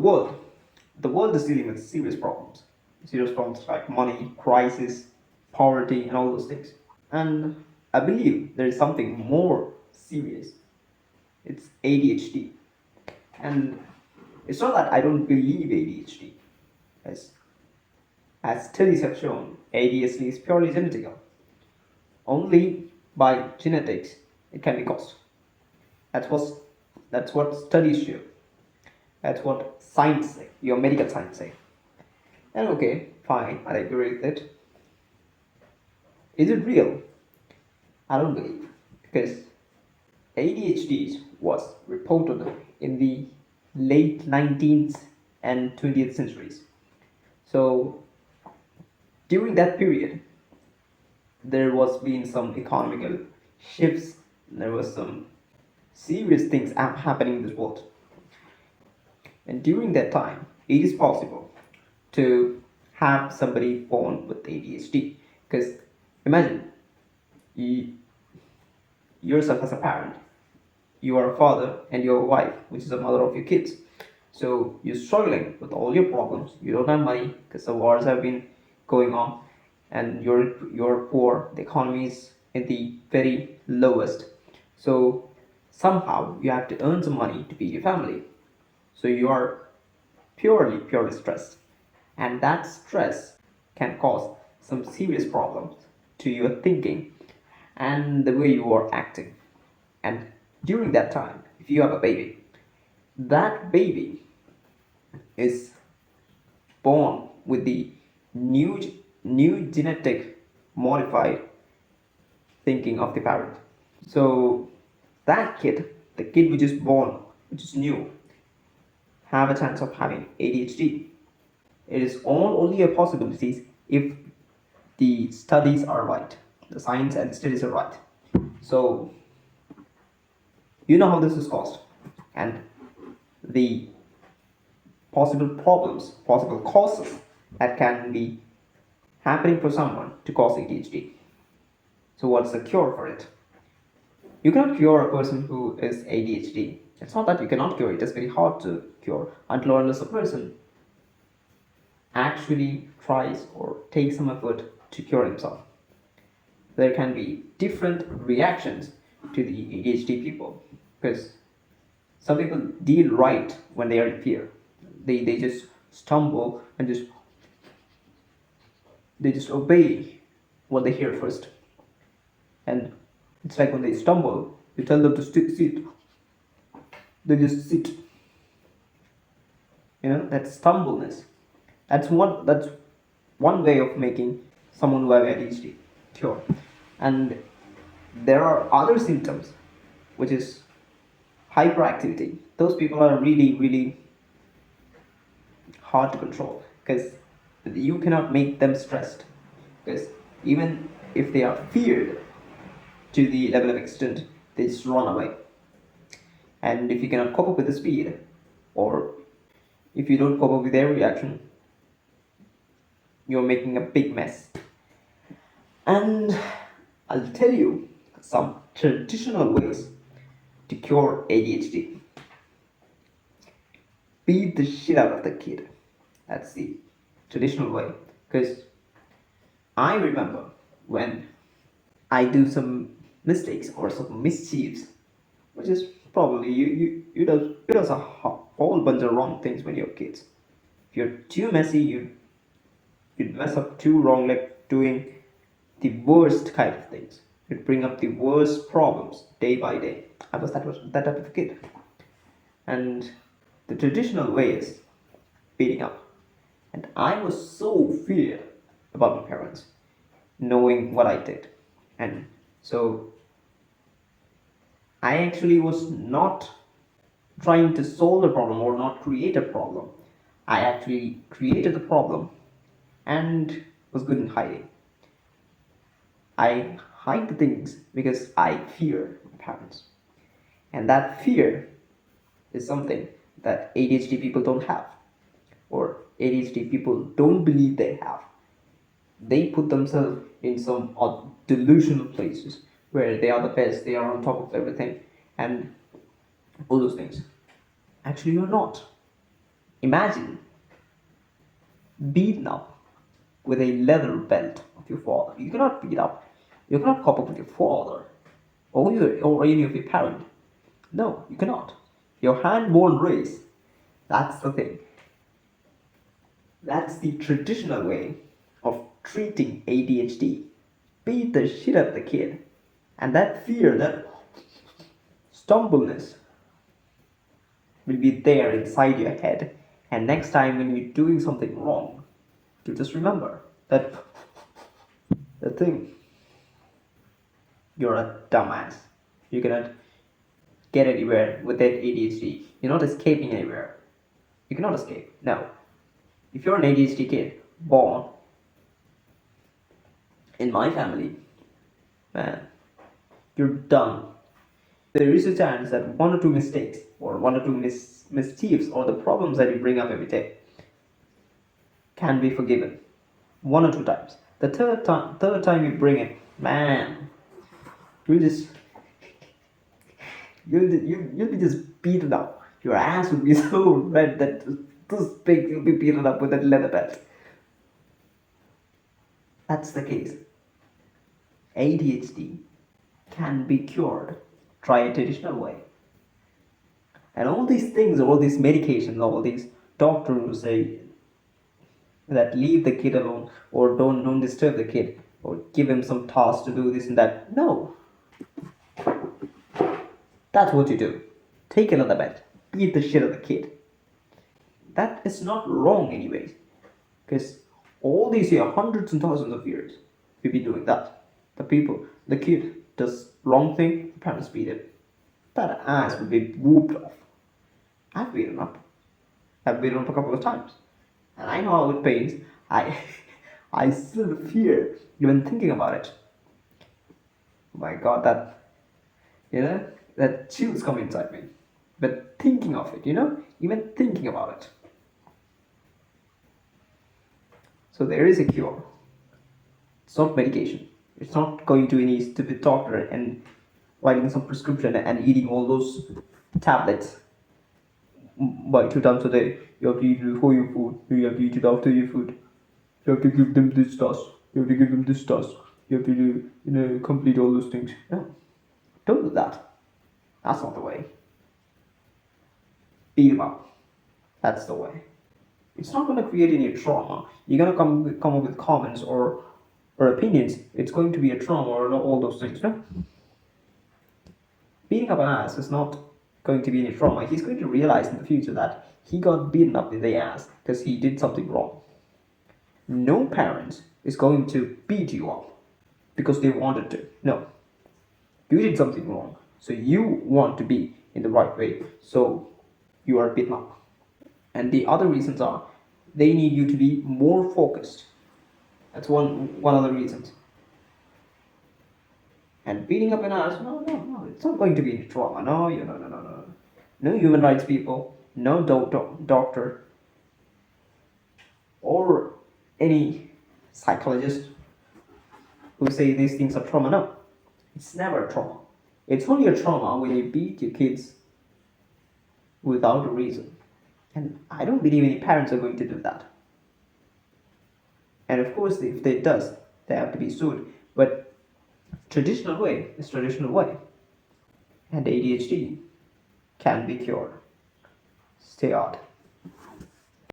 the world is dealing with serious problems like money, crisis, poverty, and all those things. And I believe there is something more serious. It's ADHD. And it's not that I don't believe ADHD. As, as studies have shown, ADHD is purely genetical. Only by genetics it can be caused. That's what that's what studies show. That's what science say. Your medical science say. And okay, fine, I agree with it. Is it real? I don't believe, because ADHD was reported in the late 19th and 20th centuries. So during that period, there was been some economical shifts. There was some serious things happening in this world. And during that time, it is possible to have somebody born with ADHD. Because imagine you, yourself as a parent, you are a father and you're a wife, which is a mother of your kids. So you're struggling with all your problems. You don't have money because the wars have been going on, and you're poor. The economy is in the very lowest. So somehow you have to earn some money to feed your family. So you are purely stressed, and that stress can cause some serious problems to your thinking and the way you are acting. And during that time, if you have a baby, that baby is born with the new new genetic modified thinking of the parent. So that kid, the kid which is born, which is new, have a chance of having ADHD. It is all only a possibility if the studies are right, the science and the studies are right. So you know how this is caused, and the possible problems, possible causes that can be happening for someone to cause ADHD. So what's the cure for it? You cannot cure a person who is ADHD. It's not that you cannot cure it, it's very hard to cure until or unless a person actually tries or takes some effort to cure himself. There can be different reactions to the ADHD people, because some people deal right when they are in fear. They just stumble and they just obey what they hear first. And it's like when they stumble, you tell them to sit, they just sit. That's stumbleness. That's one way of making someone who have ADHD cure. And there are other symptoms, which is hyperactivity. Those people are really hard to control, because you cannot make them stressed, because even if they are feared to the level of extent, they just run away. And if you cannot cope up with the speed, or if you don't cope up with their reaction, you're making a big mess. And I'll tell you some traditional ways to cure ADHD. Beat the shit out of the kid. That's the traditional way. Because I remember when I do some mistakes or some mischiefs, which is probably you does a whole bunch of wrong things when you're kids. If you're too messy, you'd mess up too wrong, like doing the worst kind of things. You'd bring up the worst problems day by day. I was that type of kid. And the traditional way is beating up. And I was so feared about my parents knowing what I did. And so I actually was not trying to solve the problem or not create a problem. I actually created the problem and was good in hiding. I hide the things because I fear my parents. And that fear is something that ADHD people don't have, or ADHD people don't believe they have. They put themselves in some delusional places where they are the best, they are on top of everything, and all those things. Actually, you're not. Imagine beaten up with a leather belt of your father. You cannot beat up. You cannot cop up with your father or any of your parent. No, you cannot. Your hand won't raise. That's the thing. That's the traditional way of treating ADHD. Beat the shit out of the kid. And that fear, that stumbleness will be there inside your head. And next time when you're doing something wrong, you just remember that the thing, you're a dumbass. You cannot get anywhere with that ADHD. You're not escaping anywhere. You cannot escape. No. If you're an ADHD kid born in my family, man, you're done. There is a chance that one or two mistakes or one or two mischiefs or the problems that you bring up every day can be forgiven. One or two times. The third time you bring it, man, you'll just you'll be just beaten up. Your ass will be so red that this big you'll be beaten up with that leather belt. That's the case. ADHD can be cured. Try a traditional way. And all these things, all these medications, all these doctors say that leave the kid alone or don't disturb the kid or give him some task to do this and that. No, that's what you do. Take another bet. Beat the shit out of the kid. That is not wrong, anyways, because all these years, hundreds and thousands of years, we've been doing that. The kid does wrong thing, the parents beat it. That ass will be whooped off. I've beaten up. I've beaten up a couple of times, and I know how it pains. I, I still fear even thinking about it. Oh my God, that chills come inside me. But thinking of it, even thinking about it. So there is a cure. It's not medication. It's not going to any stupid doctor and writing some prescription and eating all those tablets by 2 times a day. You have to eat it before your food. You have to eat it after your food. You have to give them this task. You have to give them this task. You have to do, complete all those things. No, don't do that. That's not the way. Beat them up. That's the way. It's not going to create any trauma. You're going to come up with comments or opinions. It's going to be a trauma or all those things. No. Beating up an ass is not going to be any trauma. He's going to realize in the future that he got beaten up in the ass because he did something wrong. No parent is going to beat you up because they wanted to. No. You did something wrong. So you want to be in the right way. So you are beaten up. And the other reasons are they need you to be more focused. That's one of the reasons. And beating up an ass, no, it's not going to be any trauma. No. No human rights people, no doctor, or any psychologist who say these things are trauma. No, it's never a trauma. It's only a trauma when you beat your kids without a reason. And I don't believe any parents are going to do that. And of course, if they does, they have to be sued. But traditional way is traditional way. And ADHD can be cured. Stay out.